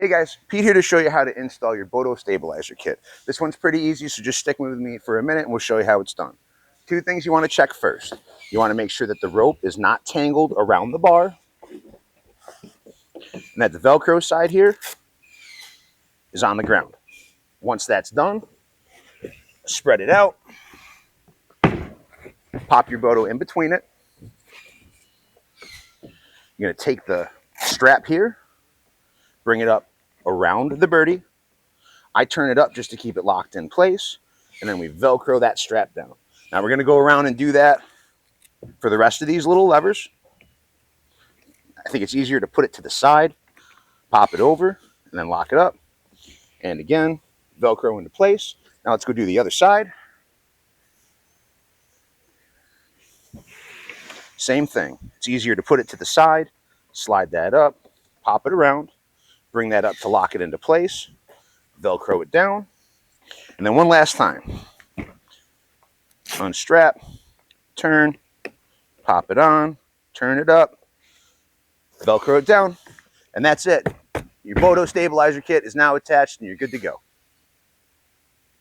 Hey guys, Pete here to show you how to install your BOTO stabilizer kit. This one's pretty easy, so just stick with me for a minute and we'll show you how it's done. Two things you want to check first. You want to make sure that the rope is not tangled around the bar and that the Velcro side here is on the ground. Once that's done, spread it out, pop your BOTO in between it. You're going to take the strap here, bring it up around the birdie. I turn it up just to keep it locked in place, and then we Velcro that strap down. Now we're going to go around and do that for the rest of these little levers. I think it's easier to put it to the side, pop it over, and then lock it up. And again, Velcro into place. Now let's go do the other side. Same thing. It's easier to put it to the side, slide that up, pop it around, bring that up to lock it into place, Velcro it down, and then one last time. Unstrap, turn, pop it on, turn it up, Velcro it down, and that's it. Your BOTO stabilizer kit is now attached and you're good to go.